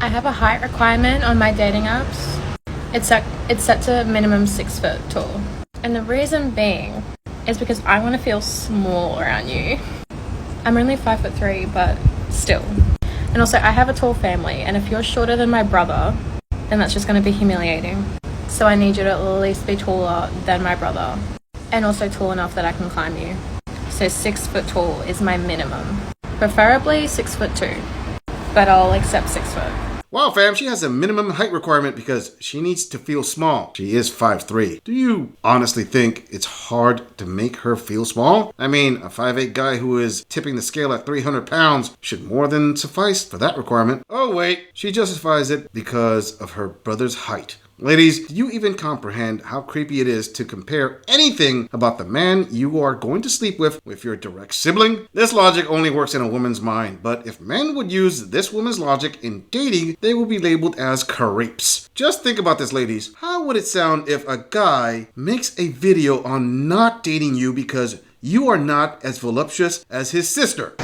I have a height requirement on my dating apps. It's set to minimum 6 foot tall. And the reason being is because I want to feel small around you. I'm only 5'3", but still. And also, I have a tall family, and if you're shorter than my brother, then that's just going to be humiliating. So I need you to at least be taller than my brother, and also tall enough that I can climb you. So 6 foot tall is my minimum. Preferably 6'2", but I'll accept 6 foot. Wow, fam, she has a minimum height requirement because she needs to feel small. She is 5'3". Do you honestly think it's hard to make her feel small? I mean, a 5'8" guy who is tipping the scale at 300 pounds should more than suffice for that requirement. Oh wait, she justifies it because of her brother's height. Ladies, do you even comprehend how creepy it is to compare anything about the man you are going to sleep with your direct sibling? This logic only works in a woman's mind, but if men would use this woman's logic in dating, they will be labeled as creeps. Just think about this, ladies. How would it sound if a guy makes a video on not dating you because you are not as voluptuous as his sister?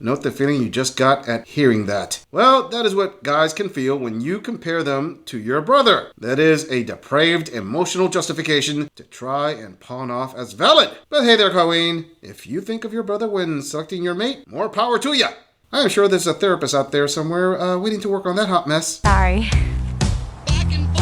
Note the feeling you just got at hearing that. Well, that is what guys can feel when you compare them to your brother. That is a depraved emotional justification to try and pawn off as valid. But hey there, Colleen. If you think of your brother when selecting your mate, more power to ya. I am sure there's a therapist out there somewhere waiting to work on that hot mess. Sorry.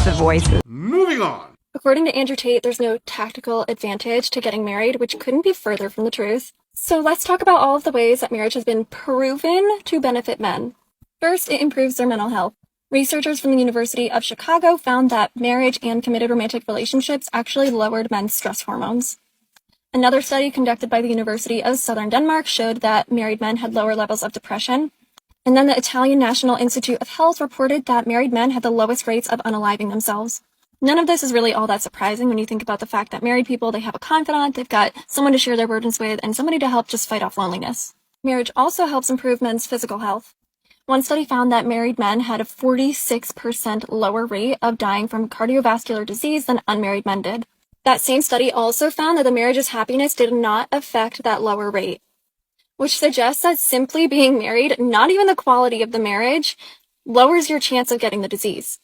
The voices. Moving on. According to Andrew Tate, there's no tactical advantage to getting married, which couldn't be further from the truth. So let's talk about all of the ways that marriage has been proven to benefit men. First, it improves their mental health. Researchers from the University of Chicago found that marriage and committed romantic relationships actually lowered men's stress hormones. Another study conducted by the University of Southern Denmark showed that married men had lower levels of depression. And then the Italian National Institute of Health reported that married men had the lowest rates of unaliving themselves. None of this is really all that surprising when you think about the fact that married people, they have a confidant, they've got someone to share their burdens with, and somebody to help just fight off loneliness. Marriage also helps improve men's physical health. One study found that married men had a 46% lower rate of dying from cardiovascular disease than unmarried men did. That same study also found that the marriage's happiness did not affect that lower rate, which suggests that simply being married, not even the quality of the marriage, lowers your chance of getting the disease.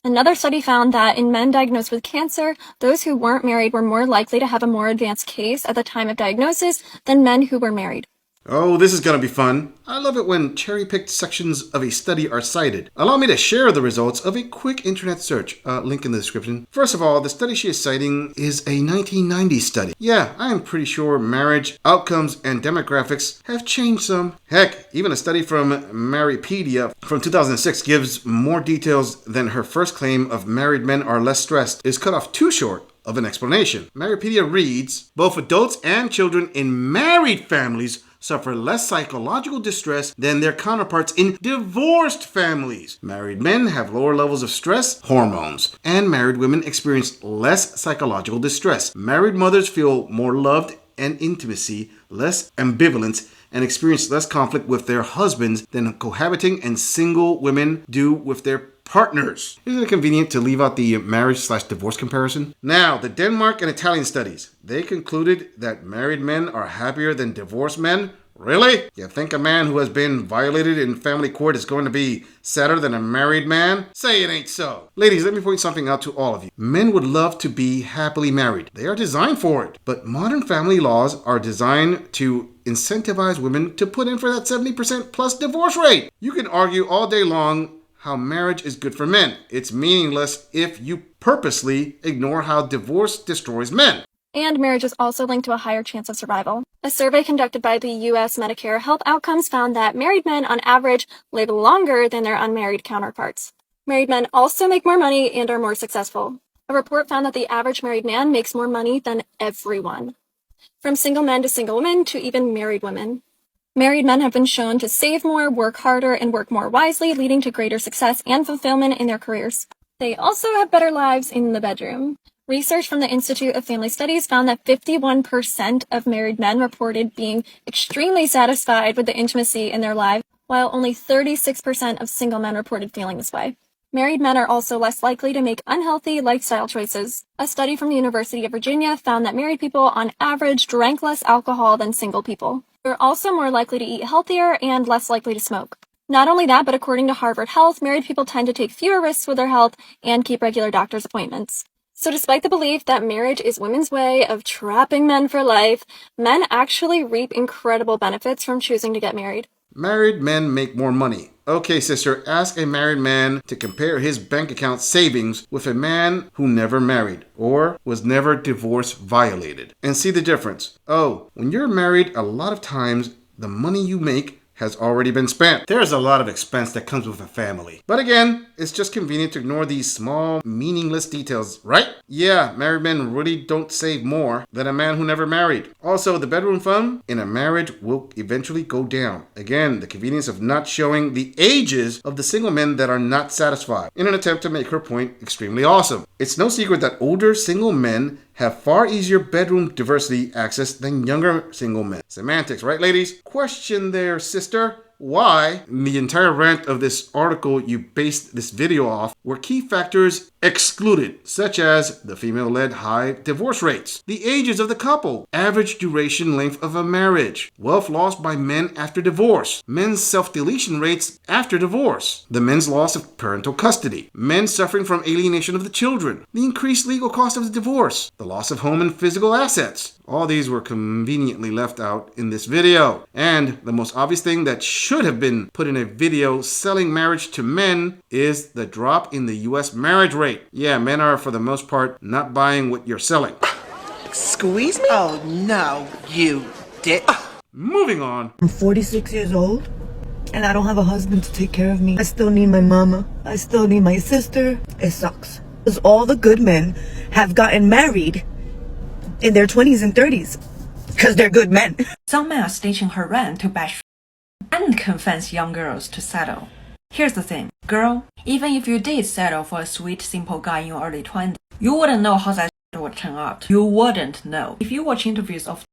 Another study found that in men diagnosed with cancer, those who weren't married were more likely to have a more advanced case at the time of diagnosis than men who were married. Oh, this is going to be fun. I love it when cherry-picked sections of a study are cited. Allow me to share the results of a quick internet search. Link in the description. First of all, the study she is citing is a 1990 study. Yeah, I am pretty sure marriage, outcomes, and demographics have changed some. Heck, even a study from Maripedia from 2006 gives more details than her first claim of married men are less stressed is cut off too short of an explanation. Maripedia reads, both adults and children in married families suffer less psychological distress than their counterparts in divorced families. Married men have lower levels of stress hormones, and married women experience less psychological distress. Married mothers feel more loved and intimacy, less ambivalence, and experience less conflict with their husbands than cohabiting and single women do with their partners. Isn't it convenient to leave out the marriage/divorce comparison? Now, the Denmark and Italian studies. They concluded that married men are happier than divorced men. Really? You think a man who has been violated in family court is going to be sadder than a married man? Say it ain't so. Ladies, let me point something out to all of you. Men would love to be happily married. They are designed for it. But modern family laws are designed to incentivize women to put in for that 70% plus divorce rate. You can argue all day long how marriage is good for men. It's meaningless if you purposely ignore how divorce destroys men. And marriage is also linked to a higher chance of survival. A survey conducted by the U.S. Medicare Health Outcomes found that married men, on average, live longer than their unmarried counterparts. Married men also make more money and are more successful. A report found that the average married man makes more money than everyone, from single men to single women to even married women. Married men have been shown to save more, work harder, and work more wisely, leading to greater success and fulfillment in their careers. They also have better lives in the bedroom. Research from the Institute of Family Studies found that 51% of married men reported being extremely satisfied with the intimacy in their lives, while only 36% of single men reported feeling this way. Married men are also less likely to make unhealthy lifestyle choices. A study from the University of Virginia found that married people on average drank less alcohol than single people. They're also more likely to eat healthier and less likely to smoke. Not only that, but according to Harvard Health, married people tend to take fewer risks with their health and keep regular doctor's appointments. So despite the belief that marriage is women's way of trapping men for life, men actually reap incredible benefits from choosing to get married. Married men make more money. Okay, sister, ask a married man to compare his bank account savings with a man who never married or was never divorce violated and see the difference. Oh, when you're married, a lot of times the money you make has already been spent. There's a lot of expense that comes with a family. But again, it's just convenient to ignore these small, meaningless details, right? Yeah, married men really don't save more than a man who never married. Also, the bedroom fund in a marriage will eventually go down. Again, the convenience of not showing the ages of the single men that are not satisfied in an attempt to make her point extremely awesome. It's no secret that older single men have far easier bedroom diversity access than younger single men. Semantics, right, ladies? Question there, sister. Why, in the entire rant of this article you based this video off, were key factors excluded, such as the female-led high divorce rates, the ages of the couple, average duration length of a marriage, wealth lost by men after divorce, men's self-deletion rates after divorce, the men's loss of parental custody, men suffering from alienation of the children, the increased legal cost of the divorce, the loss of home and physical assets. All these were conveniently left out in this video. And the most obvious thing that should have been put in a video selling marriage to men is the drop in the US marriage rate. Yeah, men are for the most part not buying what you're selling. Squeeze me? Oh no, you dick. Moving on. I'm 46 years old and I don't have a husband to take care of me. I still need my mama. I still need my sister. It sucks. Because all the good men have gotten married in their 20s and 30s because they're good men. Some men are staging harass to bash and convince young girls to settle. Here's the thing, girl, even if you did settle for a sweet, simple guy in your early 20s, you wouldn't know how that would turn out. You wouldn't know. If you watch interviews of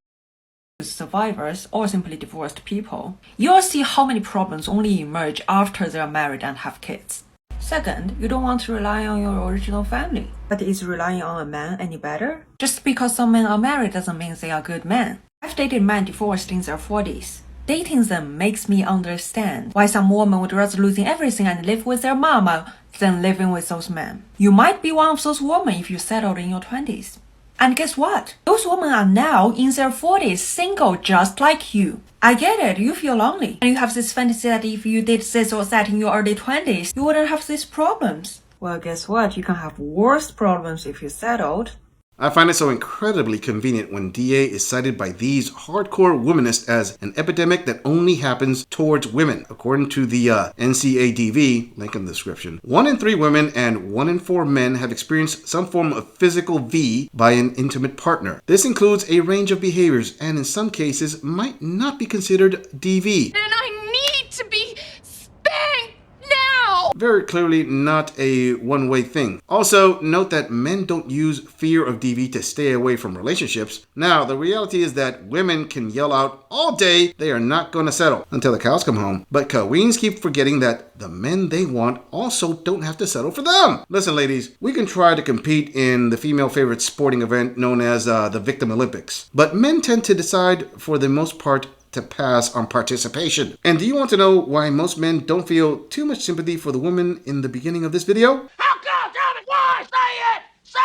survivors or simply divorced people, you'll see how many problems only emerge after they're married and have kids. Second, you don't want to rely on your original family. But is relying on a man any better? Just because some men are married doesn't mean they are good men. I've dated men divorced in their 40s. Dating them makes me understand why some women would rather losing everything and live with their mama than living with those men. You might be one of those women if you settled in your 20s. And guess what? Those women are now in their 40s, single just like you. I get it, you feel lonely. And you have this fantasy that if you did this or that in your early 20s, you wouldn't have these problems. Well, guess what? You can have worse problems if you settled. I find it so incredibly convenient when DA is cited by these hardcore womanists as an epidemic that only happens towards women. According to the NCADV, link in the description, 1 in 3 women and 1 in 4 men have experienced some form of physical V by an intimate partner. This includes a range of behaviors and in some cases might not be considered DV. And I need to be spanked now! Very clearly not a one-way thing. Also, note that men don't use fear of DV to stay away from relationships. Now, the reality is that women can yell out all day they are not going to settle until the cows come home. But queens keep forgetting that the men they want also don't have to settle for them. Listen, ladies, we can try to compete in the female favorite sporting event known as the Victim Olympics. But men tend to decide, for the most part, to pass on participation. And do you want to know why most men don't feel too much sympathy for the woman in the beginning of this video? How come? Tell me why! Say it! Say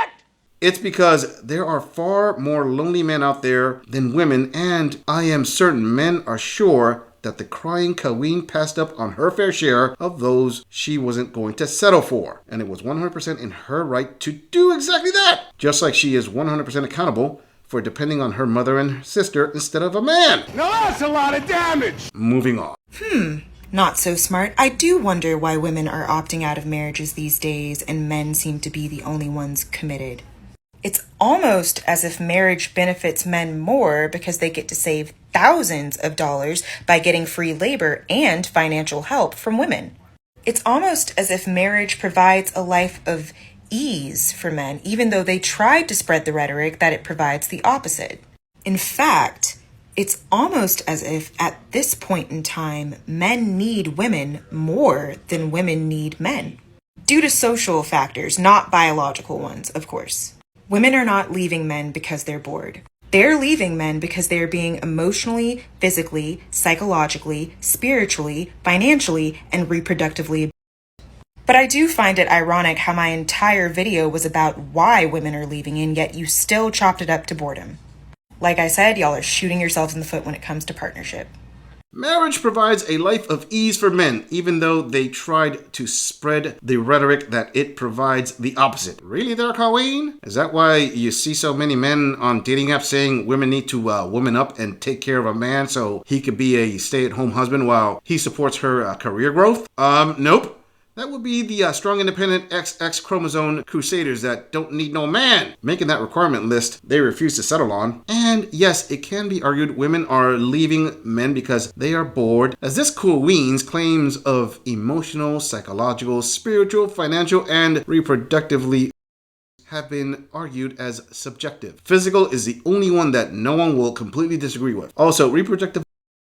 it! It's because there are far more lonely men out there than women, and I am certain men are sure that the crying queen passed up on her fair share of those she wasn't going to settle for. And it was 100% in her right to do exactly that. Just like she is 100% accountable for depending on her mother and sister instead of a man. Now that's a lot of damage! Moving on. Not so smart. I do wonder why women are opting out of marriages these days and men seem to be the only ones committed. It's almost as if marriage benefits men more because they get to save thousands of dollars by getting free labor and financial help from women. It's almost as if marriage provides a life of ease for men, even though they tried to spread the rhetoric that it provides the opposite. In fact, it's almost as if at this point in time, men need women more than women need men. Due to social factors, not biological ones, of course. Women are not leaving men because they're bored. They're leaving men because they are being emotionally, physically, psychologically, spiritually, financially, and reproductively abused. But I do find it ironic how my entire video was about why women are leaving, and yet you still chopped it up to boredom. Like I said, y'all are shooting yourselves in the foot when it comes to partnership. Marriage provides a life of ease for men, even though they tried to spread the rhetoric that it provides the opposite. Really there, Colleen? Is that why you see so many men on dating apps saying women need to woman up and take care of a man so he could be a stay-at-home husband while he supports her career growth? Nope. That would be the strong, independent XX chromosome crusaders that don't need no man. Making that requirement list they refuse to settle on. And yes, it can be argued women are leaving men because they are bored, as this queen's claims of emotional, psychological, spiritual, financial, and reproductively have been argued as subjective. Physical is the only one that no one will completely disagree with. Also, reproductive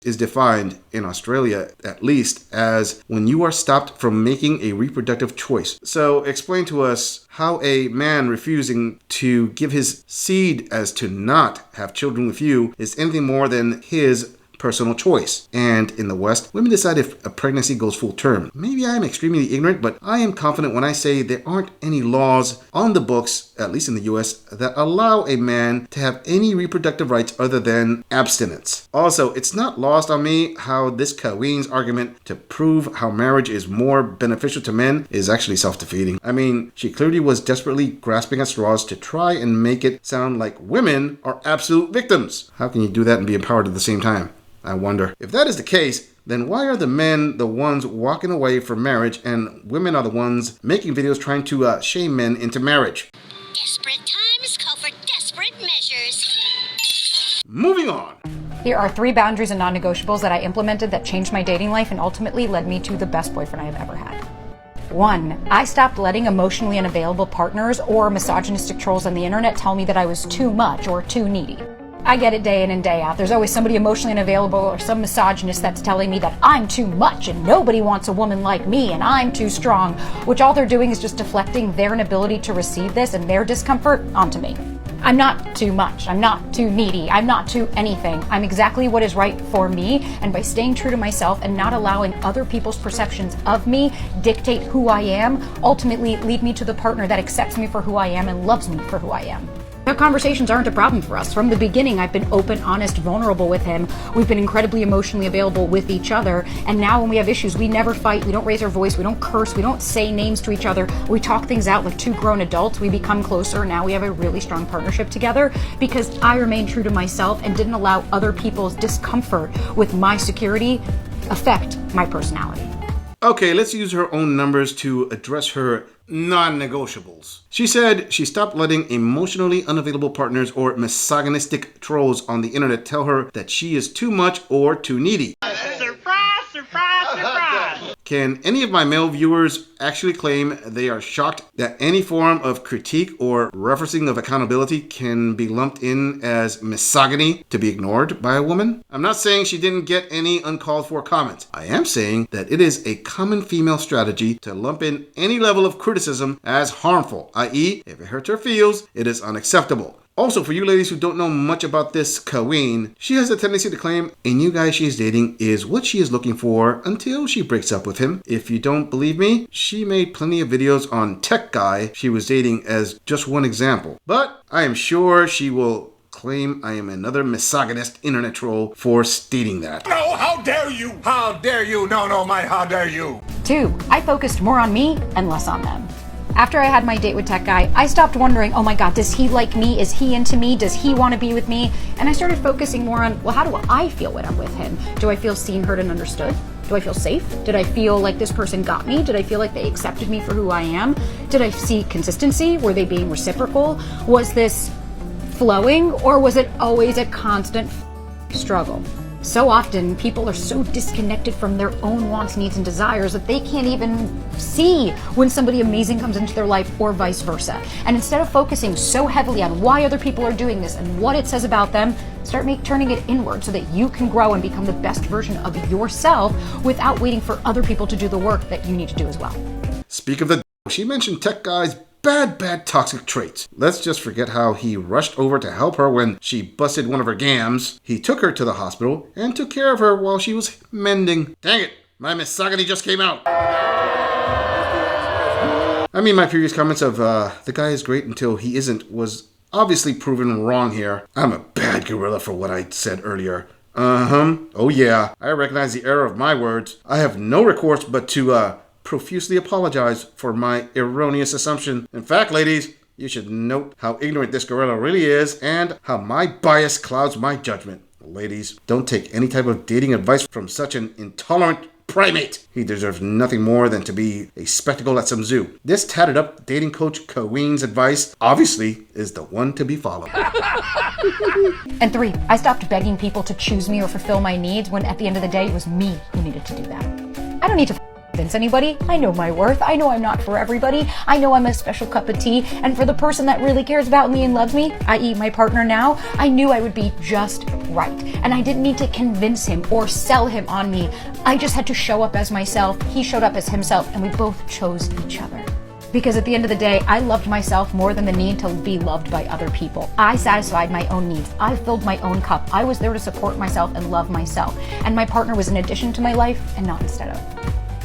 is defined, in Australia at least, as when you are stopped from making a reproductive choice. So explain to us how a man refusing to give his seed as to not have children with you is anything more than his personal choice. And in the West, women decide if a pregnancy goes full term. Maybe I am extremely ignorant, but I am confident when I say there aren't any laws on the books, at least in the US, that allow a man to have any reproductive rights other than abstinence. Also, it's not lost on me how this queen's argument to prove how marriage is more beneficial to men is actually self-defeating. I mean, she clearly was desperately grasping at straws to try and make it sound like women are absolute victims. How can you do that and be empowered at the same time? I wonder. If that is the case, then why are the men the ones walking away from marriage and women are the ones making videos trying to shame men into marriage? Desperate times call for desperate measures. Moving on. Here are 3 boundaries and non-negotiables that I implemented that changed my dating life and ultimately led me to the best boyfriend I have ever had. 1. I stopped letting emotionally unavailable partners or misogynistic trolls on the internet tell me that I was too much or too needy. I get it day in and day out. There's always somebody emotionally unavailable or some misogynist that's telling me that I'm too much and nobody wants a woman like me and I'm too strong, which all they're doing is just deflecting their inability to receive this and their discomfort onto me. I'm not too much. I'm not too needy. I'm not too anything. I'm exactly what is right for me, and by staying true to myself and not allowing other people's perceptions of me dictate who I am, ultimately lead me to the partner that accepts me for who I am and loves me for who I am. Our conversations aren't a problem for us. From the beginning, I've been open, honest, vulnerable with him. We've been incredibly emotionally available with each other. And now when we have issues, we never fight. We don't raise our voice. We don't curse. We don't say names to each other. We talk things out like 2 grown adults. We become closer. Now we have a really strong partnership together because I remained true to myself and didn't allow other people's discomfort with my security affect my personality. Okay, let's use her own numbers to address her non-negotiables. She said she stopped letting emotionally unavailable partners or misogynistic trolls on the internet tell her that she is too much or too needy. Surprise, surprise, surprise! Can any of my male viewers actually claim they are shocked that any form of critique or referencing of accountability can be lumped in as misogyny to be ignored by a woman? I'm not saying she didn't get any uncalled for comments. I am saying that it is a common female strategy to lump in any level of criticism as harmful, i.e., if it hurts her feels, it is unacceptable. Also, for you ladies who don't know much about this queen, she has a tendency to claim a new guy she is dating is what she is looking for until she breaks up with him. If you don't believe me, she made plenty of videos on tech guy she was dating as just one example. But I am sure she will claim I am another misogynist internet troll for stating that. No, how dare you? How dare you? No, how dare you? 2. I focused more on me and less on them. After I had my date with Tech Guy, I stopped wondering, oh my God, does he like me? Is he into me? Does he want to be with me? And I started focusing more on, well, how do I feel when I'm with him? Do I feel seen, heard, and understood? Do I feel safe? Did I feel like this person got me? Did I feel like they accepted me for who I am? Did I see consistency? Were they being reciprocal? Was this flowing, or was it always a constant struggle? So often, people are so disconnected from their own wants, needs, and desires that they can't even see when somebody amazing comes into their life or vice versa. And instead of focusing so heavily on why other people are doing this and what it says about them, start turning it inward so that you can grow and become the best version of yourself without waiting for other people to do the work that you need to do as well. Speak of the she mentioned Tech Guy's bad toxic traits. Let's just forget how he rushed over to help her when she busted one of her gams. He took her to the hospital and took care of her while she was mending. Dang it, my misogyny just came out. I mean, my previous comments of the guy is great until he isn't was obviously proven wrong here. I'm a bad gorilla for what I said earlier. Oh yeah, I recognize the error of my words. I have no recourse but to profusely apologize for my erroneous assumption. In fact, ladies, you should note how ignorant this gorilla really is and how my bias clouds my judgment. Ladies, don't take any type of dating advice from such an intolerant primate. He deserves nothing more than to be a spectacle at some zoo. This tatted up dating coach Kaween's advice obviously is the one to be followed. And 3, I stopped begging people to choose me or fulfill my needs when at the end of the day it was me who needed to do that. I don't need to convince anybody. I know my worth. I know I'm not for everybody. I know I'm a special cup of tea. And for the person that really cares about me and loves me, i.e. my partner now, I knew I would be just right. And I didn't need to convince him or sell him on me. I just had to show up as myself. He showed up as himself, and we both chose each other. Because at the end of the day, I loved myself more than the need to be loved by other people. I satisfied my own needs. I filled my own cup. I was there to support myself and love myself. And my partner was an addition to my life and not instead of.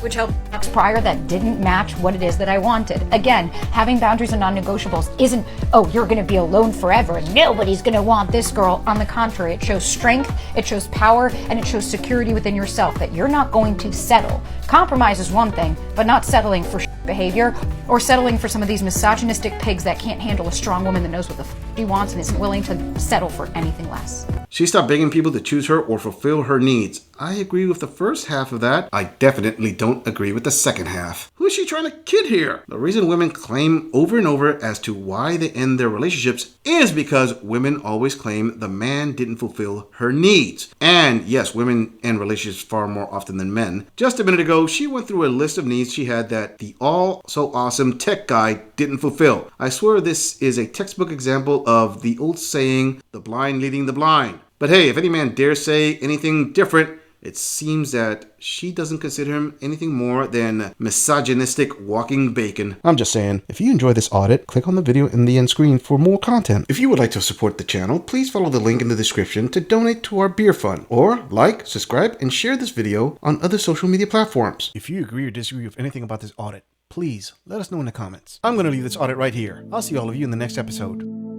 Which held prior that didn't match what it is that I wanted. Again, having boundaries and non-negotiables isn't, oh, you're gonna be alone forever and nobody's gonna want this girl. On the contrary, it shows strength, it shows power, and it shows security within yourself that you're not going to settle. Compromise is one thing, but not settling for behavior or settling for some of these misogynistic pigs that can't handle a strong woman that knows what the she wants and isn't willing to settle for anything less. She stopped begging people to choose her or fulfill her needs. I agree with the first half of that. I definitely don't agree with the second half. Who is she trying to kid here? The reason women claim over and over as to why they end their relationships is because women always claim the man didn't fulfill her needs. And yes, women end relationships far more often than men. Just a minute ago, she went through a list of needs she had that the all-so-awesome tech guy didn't fulfill. I swear this is a textbook example of the old saying, the blind leading the blind. But hey, if any man dares say anything different, it seems that she doesn't consider him anything more than misogynistic walking bacon. I'm just saying, if you enjoy this audit, click on the video in the end screen for more content. If you would like to support the channel, please follow the link in the description to donate to our beer fund. Or like, subscribe, and share this video on other social media platforms. If you agree or disagree with anything about this audit, please let us know in the comments. I'm going to leave this audit right here. I'll see all of you in the next episode.